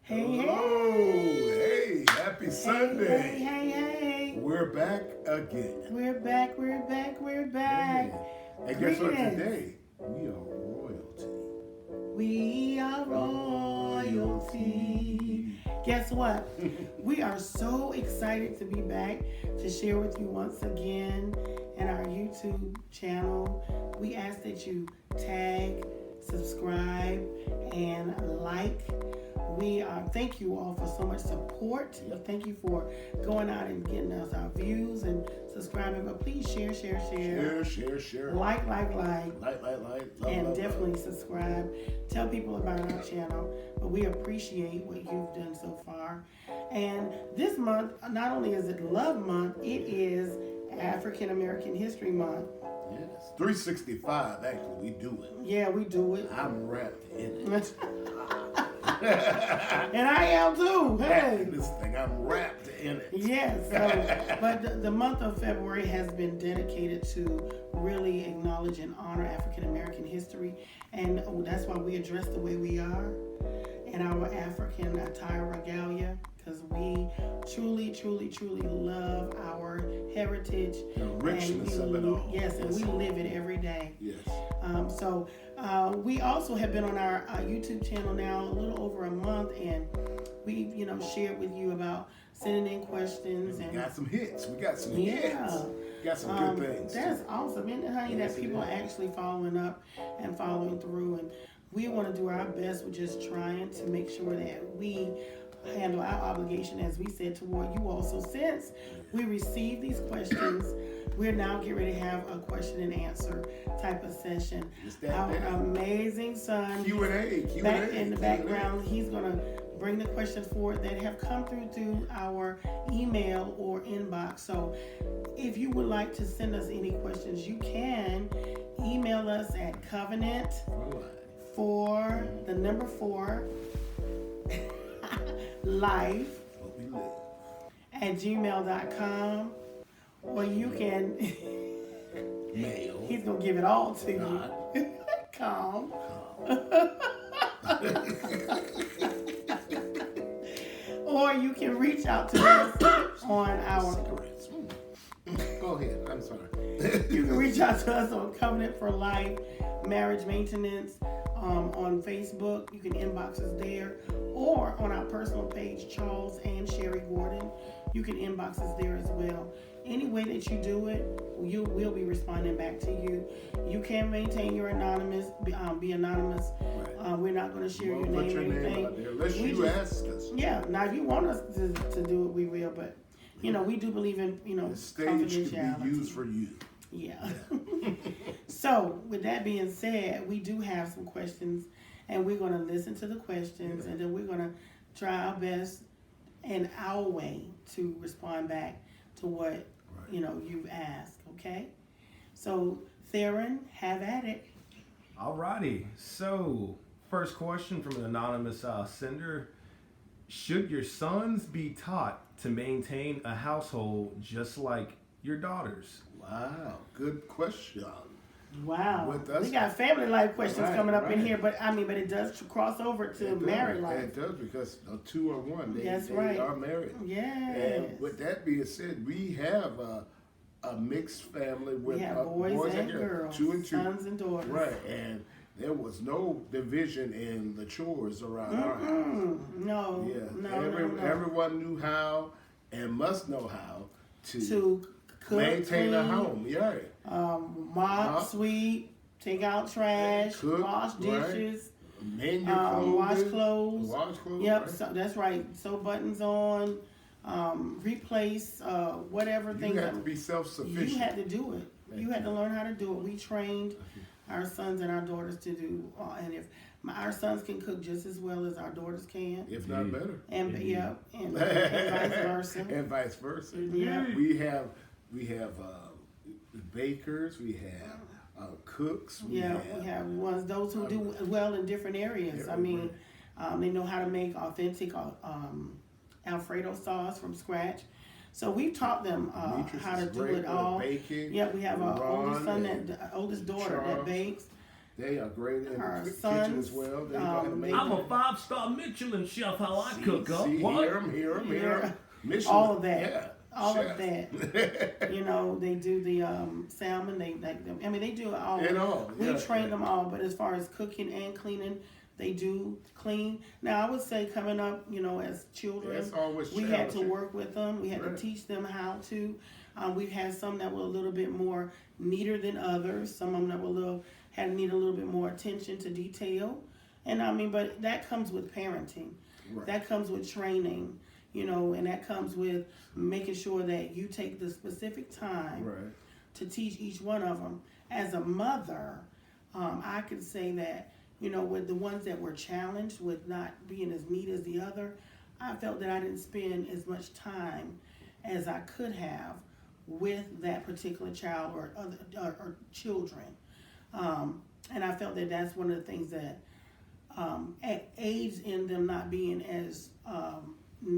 Hey, Hello, hey. hey, happy Sunday. Hey. We're back again. We're back. Hey. And guess what Greetings. today? We are royalty. We are royalty. Guess what? We are so excited to be back to share with you once again in our YouTube channel. We ask that you tag, subscribe, and like. We thank you all for so much support. Thank you for going out and getting us our views and subscribing. But please share. Share. Like. Like. And definitely subscribe. Tell people about our channel. But we appreciate what you've done so far. And this month, not only is it Love Month, it is African American History Month. Yes, 365 actually, we do it. Yeah, we do it. I'm wrapped in it. And I am too. Hey. This thing, I'm wrapped in it. Yes. But the month of February has been dedicated to really acknowledge and honor African American history. And that's why we dress the way we are in our African attire regalia. Because we truly love our heritage. The richness of it all. Yes, and we live it every day. Yes. So we also have been on our YouTube channel now a little over a month, and we've shared with you about sending in questions. We and got some hits. We got some hits. Got some good things. That's awesome, isn't it, honey? Yes, that people are actually following up and following through, and we want to do our best with just trying to make sure that we handle our obligation, as we said, toward you all. So since we received these questions, we're now getting ready to have a question and answer type of session. Our amazing son, Q&A. back in the background, he's going to bring the questions forward that have come through our email or inbox. So if you would like to send us any questions, you can email us at covenant for the number 4 life at gmail.com, or you can mail. He's gonna give it all to you. Calm. Or you can reach out to us on our Go ahead. I'm sorry. You can reach out to us on Covenant for Life Marriage Maintenance on Facebook. You can inbox us there, or on our personal page, Charles and Sherry Gordon. You can inbox us there as well. Any way that you do it, we'll be responding back to you. You can maintain your anonymous, be anonymous. Right. We're not going to share your name or anything. Unless you ask us. Yeah. Now, if you want us to do it, we will. But we do believe in the stage confidentiality. can be used for you. Yeah. So, with that being said, we do have some questions, and we're going to listen to the questions, and then we're going to try our best in our way to respond back to what you've asked. Okay. So, Theron, have at it. Alrighty. So, first question from an anonymous sender: should your sons be taught to maintain a household just like your daughters? Wow, good question. Wow, we got family life questions coming up in here, but it does cross over to married life. It does, because the 2 are one. They right. are married. Yes. And with that being said, we have a mixed family with boys and girls, 2 and 2, sons and daughters. Right, and there was no division in the chores around our house. No. Everyone knew how and must know how to cook, maintain clean, a home. Yeah. Mop, sweep, take out trash, cook, wash dishes, mend your clothes, wash clothes. Yep, right? So that's right. Sew buttons on, replace whatever things. You have to be self-sufficient. You had to do it. You had to learn how to do it. We trained our sons and our daughters to do, and if our sons can cook just as well as our daughters can, if not better, and and vice versa, and vice versa. Yeah, we have bakers, we have cooks. We have those who do well in different areas. They know how to make authentic Alfredo sauce from scratch. So we've taught them how to do it all. Baking. Yeah, we have our oldest son, the oldest daughter that bakes. They are great in Her the kitchen sons, as well. They know how to make I'm a 5-star Michelin chef. How I cook up. See, What? hear 'em. Yeah. Michelin. All of that. Yeah. All chef. of that. You know, they do the salmon. They do it all. It all, We yeah, train yeah. them all, but as far as cooking and cleaning, they do clean. Now, I would say coming up, you know, as children, It's always we had to challenging. work with them. We had Right. to teach them how to. We've had some that were a little bit more neater than others. Some of them that were need a little bit more attention to detail. And I mean, but that comes with parenting. Right. That comes with training, you know, and that comes with making sure that you take the specific time Right. to teach each one of them. As a mother, I could say that, you know, with the ones that were challenged with not being as neat as the other, I felt that I didn't spend as much time as I could have with that particular child or other or children. And I felt that that's one of the things that aids in them not being as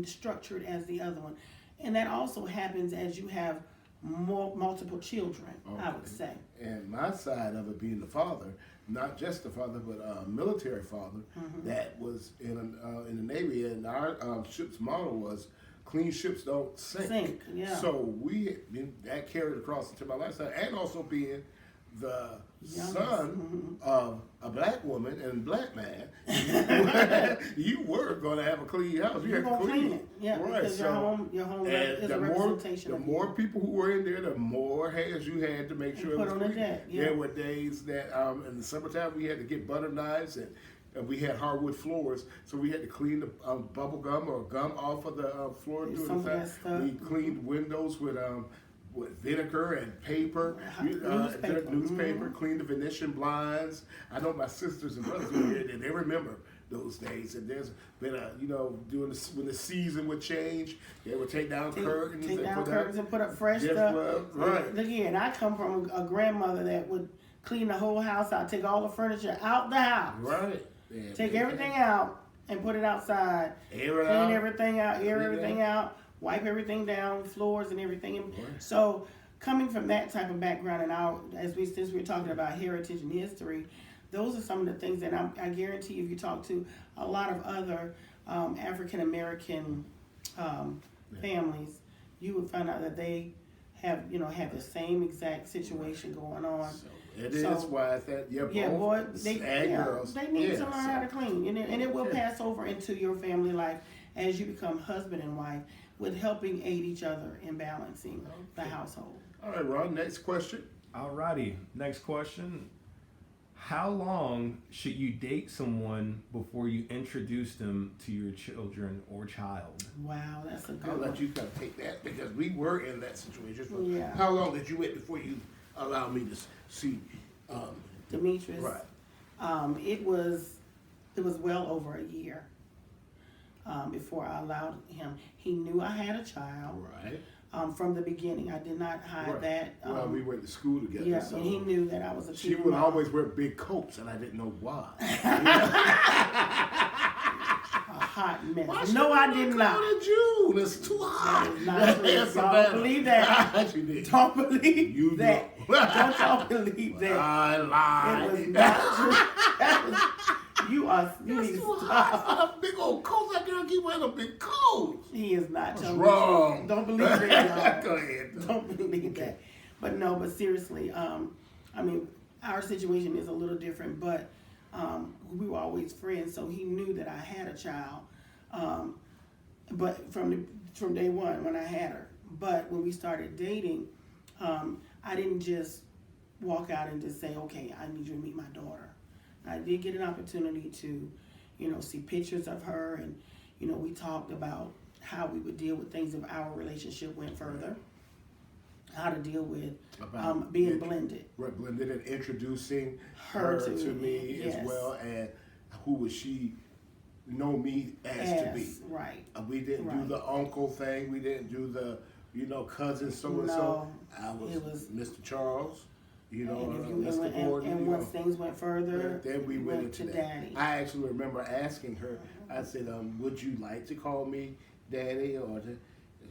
structured as the other one. And that also happens as you have multiple children, I would say. And my side of it being the father, not just the father, but a military father that was in the Navy, and our ship's motto was "Clean ships don't sink." Yeah. So that carried across into my lifestyle, and also being the Youngest. son of a black woman and black man, you were going to have a clean house. You You're had to gonna clean clean it, yeah, right? because your home and is a representation the of more you. people who were in there, the more hands you had to make sure it put was on the clean. deck, yeah. There were days that in the summertime we had to get butter knives and we had hardwood floors, so we had to clean the bubble gum or gum off of the floor. Doing Some of the that fact. stuff. We cleaned windows with vinegar and paper, newspaper, cleaned the Venetian blinds. I know my sisters and brothers were here, and they remember those days. And there's been when the season would change, they would take down curtains, and put up fresh Yes, stuff. well, right. Look here, and I come from a grandmother that would clean the whole house out, take all the furniture out the house, right. Yeah, take everything out and put it outside, Air it clean out. everything out, air Clean everything out, wipe everything down, floors and everything. And so coming from that type of background, and since we're talking about heritage and history, those are some of the things that I guarantee if you talk to a lot of other African American families, you would find out that they have the same exact situation going on. It is why that Girls they need to learn how to clean, and it will pass over into your family life as you become husband and wife, with helping aid each other in balancing the household. All right, Ron. Next question. Alrighty, next question. How long should you date someone before you introduce them to your children or child? Wow, that's a good I'll one. let you kind of take that because we were in that situation. So Yeah. How long did you wait before you allowed me to see? Demetrius, Right. it was well over a year before I allowed him. He knew I had a child. Right. From the beginning, I did not hide Right. that. Well, we went to school together. Yeah, so and he knew that I was a she teen would mom. always wear big coats, and I didn't know why. A hot mess. Why she No, I wouldn't did go not. to June. It's too hot. That is not true. Yes, Don't Savannah. believe that. She did. Don't believe You that. know. Don't y'all believe that. I lied. It was not true. You need It's to too stop. hot. Them big old coats. That girl keep wearing them big coats. He is not What's telling wrong? the truth. Don't believe that, Go y'all. ahead. Don't believe that. But seriously, I mean, our situation is a little different, but we were always friends, so he knew that I had a child. But from day one when I had her. But when we started dating, I didn't just walk out and just say, okay, I need you to meet my daughter. I did get an opportunity to, see pictures of her, and, we talked about how we would deal with things if our relationship went further, how to deal with being blended. Right, blended and introducing Her her to to me yes. as well, and who would she know me as to be. Right. We didn't do Right. the uncle thing. We didn't do the, cousin so and so. No, I was, it was- Mr. Charles. And once things went further, then we went into to that. daddy. I actually remember asking her. I said, "Would you like to call me daddy?" And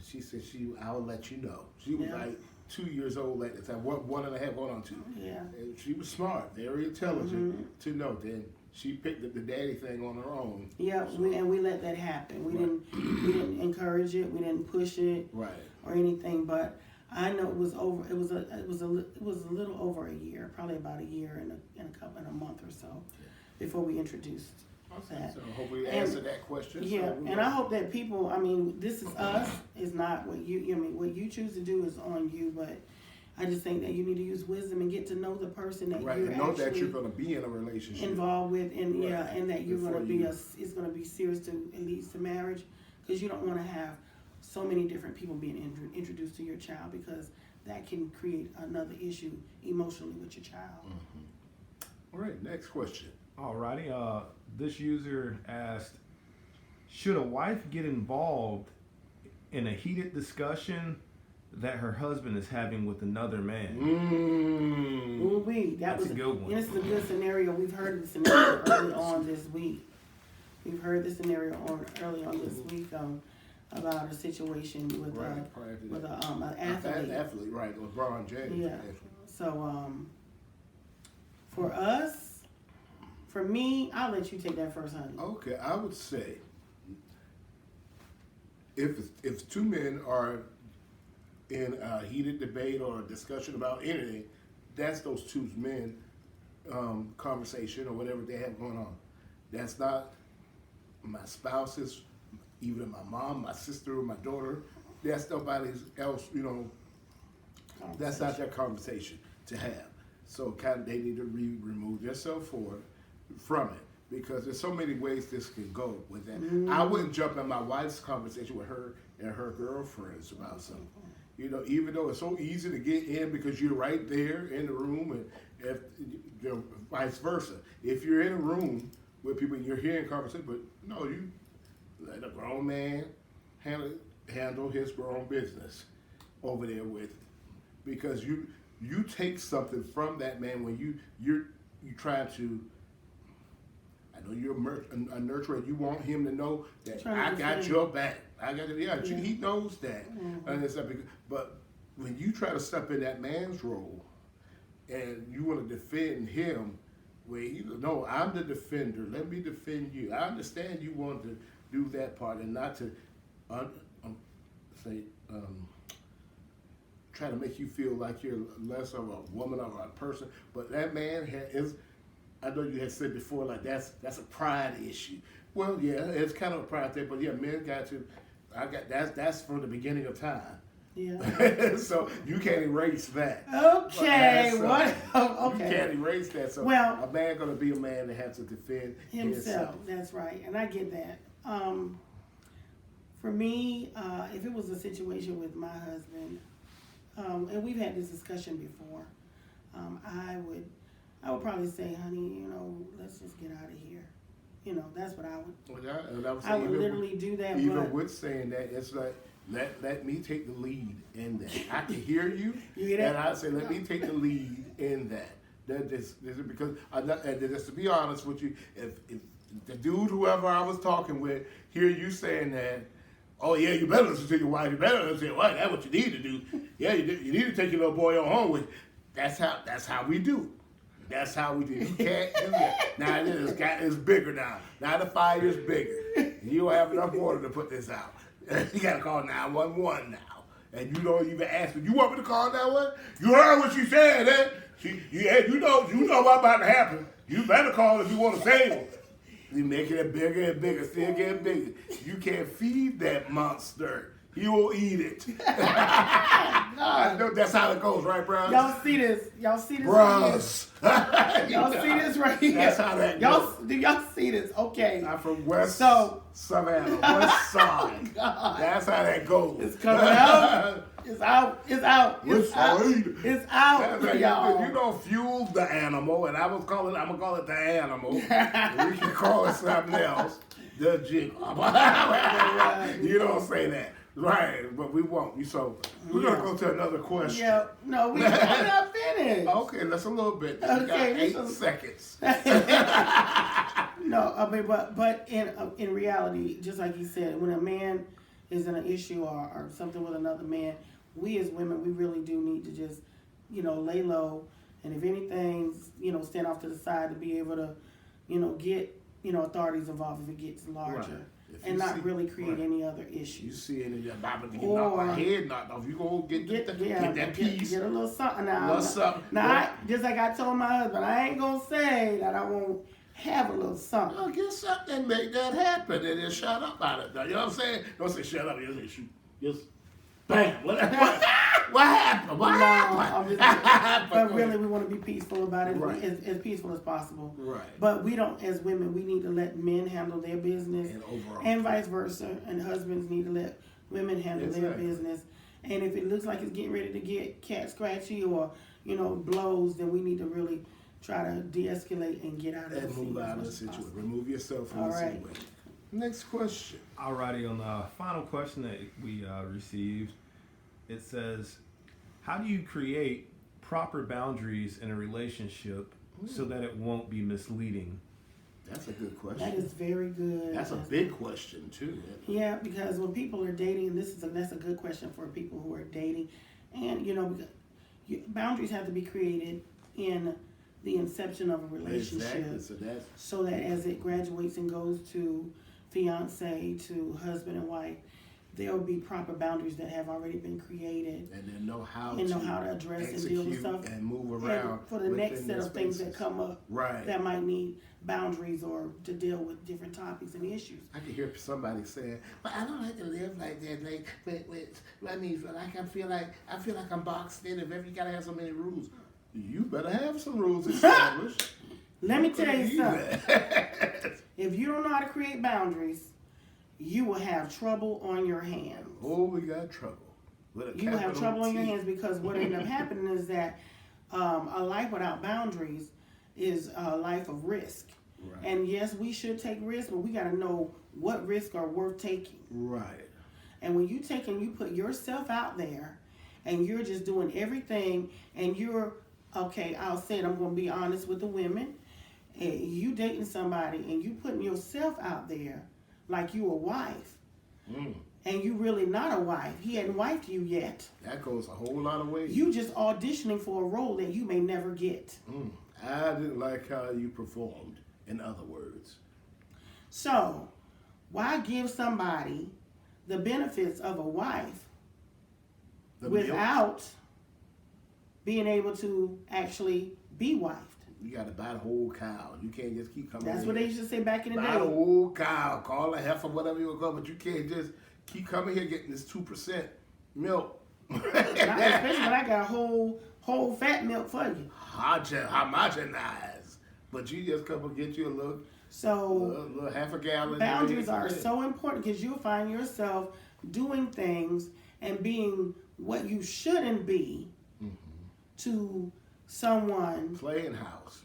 she said, "I'll let you know." She was Yeah. like 2 years old at the time, 1.5 going on 2. Yeah. And she was smart, very intelligent to know. Then she picked up the daddy thing on her own. Yeah, we let that happen. We didn't encourage it. We didn't push it Right. or anything. But I know it was over. It was a little over a year, probably about a year and a month or so, before we introduced that. So hopefully answer that question. Yeah, So and I hope that people. I mean, this is us. It's not what you. I mean, what you choose to do is on you. But I just think that you need to use wisdom and get to know the person that right, you're and know that actually you're going to be in a relationship. involved with, and Right. and that you're going to Before be you- it's going to be serious to it leads to marriage, because you don't want to have so many different people being introduced to your child, because that can create another issue emotionally with your child. All right, next question. Alrighty, this user asked, should a wife get involved in a heated discussion that her husband is having with another man? Ooh-wee, that That's was a good one. And this is a good scenario. We've heard the scenario early on this week. We've heard the scenario early on this week about a situation with Right, prior to with that. an athlete. Athlete, right, LeBron James. Yeah. So for us, for me, I'll let you take that first, honey. Okay, I would say if two men are in a heated debate or a discussion about anything, that's those two men conversation or whatever they have going on. That's not my spouse's, even my mom, my sister, or my daughter. That's nobody else, you know. That's not their conversation to have. So kind of they need to remove themselves from it, because there's so many ways this can go with that. I wouldn't jump in my wife's conversation with her and her girlfriends about something. You know, even though it's so easy to get in because you're right there in the room, and if you know, vice versa. If you're in a room with people and you're hearing conversation, but no, you let a grown man handle his grown business over there with, because you take something from that man when you try to. I know you're a nurturer. You want him to know that I got your back. I got it. Yeah, he knows that. And it's like, but when you try to step in that man's role, and you want to defend him, well, no, I'm the defender. Let me defend you. I understand you want to do that part and not to try to make you feel like you're less of a woman or a person. But that man is. I know you had said before, like that's a pride issue. Well, yeah, it's kind of a pride thing, but yeah, men got to. That's from the beginning of time. Yeah. So you can't erase that. Okay. What? Okay. You can't erase that. So Well, a man gonna be a man that has to defend himself. That's right, and I get that. For me, if it was a situation with my husband, and we've had this discussion before, I would probably say, honey, you know, let's just get out of here. You know, that's what I would. Well, yeah, I would literally do that. Even but with saying that, it's like let me take the lead in that. I can hear you, You hear that? and I say let me take the lead in that. This is because and just to be honest with you, if the dude whoever I was talking with hear you saying that, oh yeah, you better listen to your wife. You better listen to your wife. That's what you need to do. Yeah, you need to take your little boy on home with you. That's how we do. That's how we do. You can't do that. Now it's bigger now. Now the fire is bigger. You don't have enough water to put this out. You gotta call 911 now. And you don't even ask me, you want me to call 911? You heard what she said, eh? You know what's about to happen. You better call if you want to save him. You making it bigger and bigger, still getting bigger. You can't feed that monster. He will eat it. I know that's how it goes, right, Bros? Y'all see this? Bros. Y'all see this right here? That's how that goes. Do y'all see this? Okay. I'm from West So- Savannah, West Side. God. That's how that goes. It's coming out. It's out. It's out. West It's out. Side. It's out, That's how y'all. you don't fuel the animal, and I'm gonna call it the animal. We can call it something else. The jiggle. You don't say that. Right, but we won't. So we're gonna go to another question. Yeah. No, I'm not finished. Okay, that's a little bit. You got Okay, 8 seconds. No, I mean, but in reality, just like you said, when a man is in an issue or something with another man, we as women, we really do need to just, lay low. And if anything's, stand off to the side to be able to, get, authorities involved if it gets larger. Right. If And you not see- really create right. any other You issues. see it in your Bible, you Or- knock my head knocked off. You go get that piece. Get a little something now. Little something. Now, just like I told my husband, I ain't gonna say that I won't have a little something. Well, get something and make that happen, and then shut up about it. You know what I'm saying? Don't say shut up. You say shoot. Just bam. What happened? What No, happened? but really, we want to be peaceful about it, Right. as peaceful as possible. Right. But we don't, as women, we need to let men handle their business, And overall. and vice versa. And husbands need to let women handle their Exactly. business. And if it looks like it's getting ready to get cat scratchy or blows, then we need to really try to de-escalate and get out of And the move out of the as situation. possible. Remove yourself from All the right. situation. Next question. Alrighty, on the final question that we received, it says, how do you create proper boundaries in a relationship so that it won't be misleading? That's a good question. That is very good. That's a big question too. Yeah, because when people are dating, that's a good question for people who are dating, and because boundaries have to be created in the inception of a relationship, Exactly. So that's so that as it graduates and goes to fiance, to husband and wife, there will be proper boundaries that have already been created, and then know how and know to how to address and deal with execute stuff, and move and around for the next within set the of things that spaces. come up Right. that might need boundaries or to deal with different topics and issues. I can hear somebody saying, "But I don't like to live like that. Like, I mean, like I feel like I'm boxed in. If ever you gotta have so many rules, you better have some rules established." Let me tell you Believe something. that. If you don't know how to create boundaries, you will have trouble on your hands. Oh, we got trouble. With a You will have capital trouble on your T. hands because what ended up happening is that a life without boundaries is a life of risk. Right. And yes, we should take risks, but we got to know what risks are worth taking. Right. And when you put yourself out there and you're just doing everything and okay, I'll say it, I'm going to be honest with the women. You dating somebody and you putting yourself out there like you a wife, and you really not a wife. He hadn't wifed you yet. That goes a whole lot of ways. You just auditioning for a role that you may never get. I didn't like how you performed, in other words. So, why give somebody the benefits of a wife The milk, without being able to actually be wifed? you got to buy the whole cow. You can't just keep coming That's in what here. they used to say back in the Buy the day. whole cow. Call a heifer, whatever you want to call it, but you can't just keep coming here getting this 2% milk. Especially when I got whole fat milk for you. Homogenized. But you just come and get you a little half a gallon. Boundaries are so important because you'll find yourself doing things and being what you shouldn't be to someone, Playing house.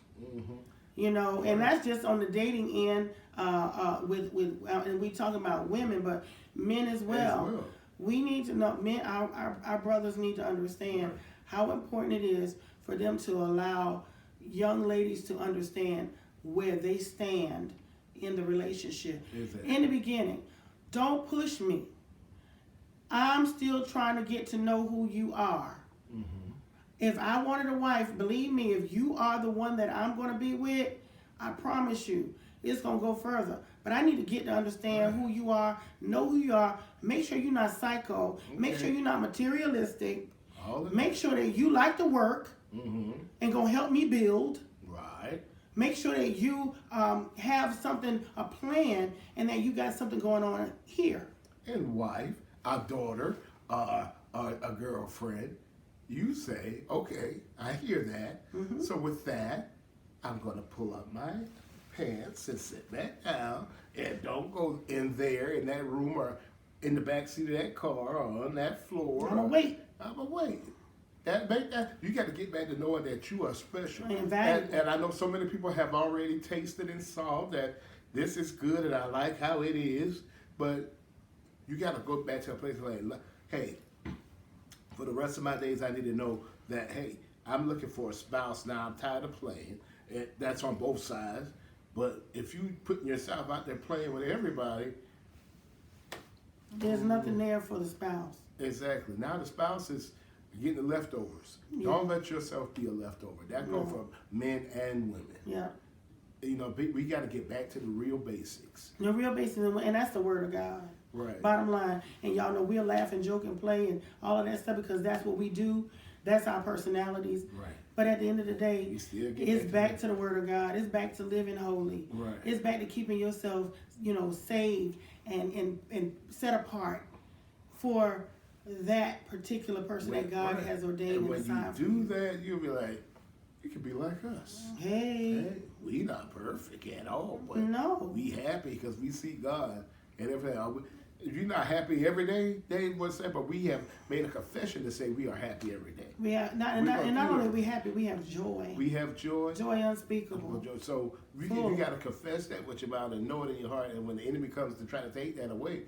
and that's just on the dating end. And we talking about women, but men as well. We need to know, men, our brothers need to understand how important it is for them to allow young ladies to understand where they stand in the relationship. Exactly. In the beginning, don't push me. I'm still trying to get to know who you are. If I wanted a wife, believe me, if you are the one that I'm going to be with, I promise you, it's going to go further. But I need to get to understand who you are, know who you are, make sure you're not psycho, make sure you're not materialistic, make sure that you like to work and going to help me build. Right. Make sure that you have something, a plan, and that you got something going on here. And wife, a daughter, a girlfriend. You say, okay, I hear that. So with that, I'm going to pull up my pants and sit back down, and don't go in there in that room or in the back seat of that car or on that floor. I'm going to wait. I'm going to wait. That you got to get back to knowing that you are special. And valuable. And I know so many people have already tasted and saw that this is good and I like how it is, but you got to go back to a place like, hey, for the rest of my days, I need to know that, hey, I'm looking for a spouse now. I'm tired of playing. That's on both sides. But if you putting yourself out there playing with everybody, There's nothing there for the spouse. Exactly. Now the spouse is getting the leftovers. Yeah. Don't let yourself be a leftover. That goes for men and women. Yeah. You know, we got to get back to the real basics. The real basics, and that's the word of God. Right. Bottom line. And y'all know we'll laugh and joke and play and all of that stuff because that's what we do. That's our personalities. Right. But at the end of the day, You still get it's back to the word of God. It's back to living holy. Right. It's back to keeping yourself, saved and set apart for that particular person that God Right. has ordained And and when assigned for you you. do that, you'll be like, you can be like us. Hey. Hey, we not perfect at all, but No. we happy because we see God and everything. If you're not happy every day, they would say, but we have made a confession to say we are happy every day. We have not only are we happy, we have joy. We have joy. Joy unspeakable. So you got to confess that with your mouth and know it in your heart. And when the enemy comes to try to take that away,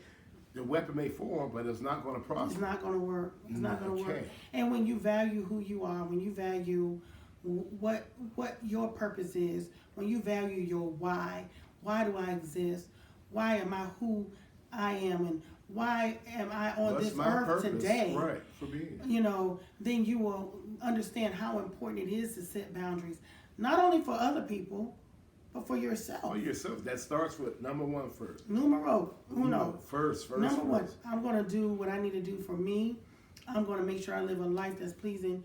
the weapon may form, but it's not going to prosper. It's not going to work. It's not going to work. Okay. And when you value who you are, when you value what your purpose is, when you value your why do I exist? Why am I who I am? And why am I on What's this my earth purpose? today? Right, for being. Then you will understand how important it is to set boundaries, not only for other people, but for yourself. For yourself. That starts with number one first. Numero uno. First. Number one, I'm going to do what I need to do for me. I'm going to make sure I live a life that's pleasing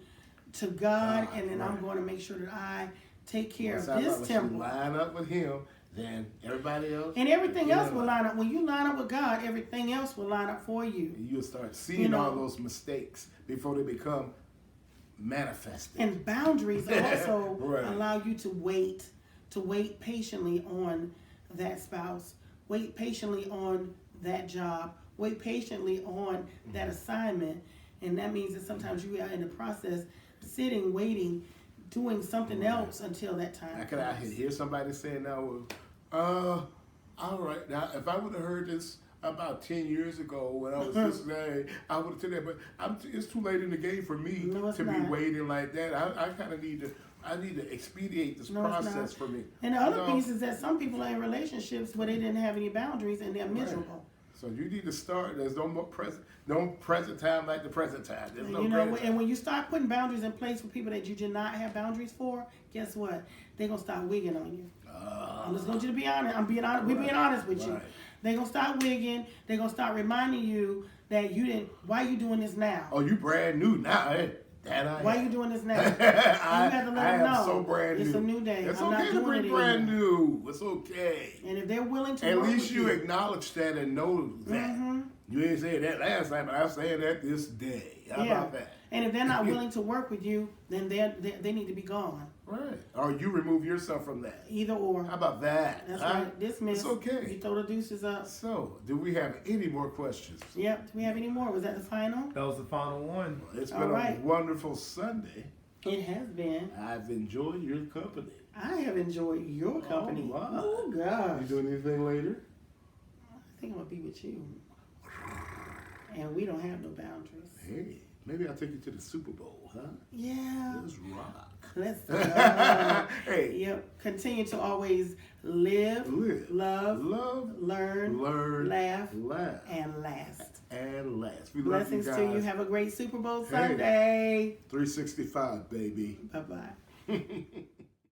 to God, and then I'm right. going to make sure that I take care Once of this you temple. line up with Him, then everybody else. And everything else will line up. When you line up with God, everything else will line up for you. You'll start seeing all those mistakes before they become manifested. And boundaries also Right. allow you to wait patiently on that spouse, wait patiently on that job, wait patiently on that assignment. And that means that sometimes you are in the process sitting, waiting, doing something else until that time I could hear somebody saying now, all right, now if I would have heard this about 10 years ago when I was this guy, I would have said that, but it's too late in the game for me No, it's to be not. waiting like that. I kind of need to expedite this No, it's not. process for me. And the other piece is that some people are in relationships where they didn't have any boundaries and they're miserable. So you need to start. There's no present time like the present time. There's no And when you start putting boundaries in place for people that you did not have boundaries for, guess what? They're gonna start wigging on you. I'm just going to be honest. We're being honest with you. Right. They're gonna start wigging. They're gonna start reminding you that you didn't. Why you doing this now? Oh, you brand new now, eh? Why you doing this now? I you have to let am them know. so brand new. It's a new day. It's I'm okay not to doing be it brand anymore. new. It's okay. And if they're willing to, At work least with you acknowledge that and know that. You ain't saying that last time, but I'm saying that this day. How about that? And if they're not willing to work with you, then they need to be gone. Right. Or you remove yourself from that. Either or. How about that? That's Huh? right. Dismiss. It's okay. You throw the deuces up. So, do we have any more questions? Yep. Do we have any more? Was that the final? That was the final one. It's All been right. a wonderful Sunday. It has been. I've enjoyed your company. I have enjoyed your company. All right. Oh gosh. You doing anything later? I think I'm gonna be with you. And we don't have no boundaries. Hey, maybe I'll take you to the Super Bowl, huh? Yeah. Let's rock. Let's Hey. Yep. Continue to always live, love, learn, laugh, and last. And last. We Blessings love you to you. guys. Have a great Super Bowl Hey. Sunday. 365, baby. Bye bye.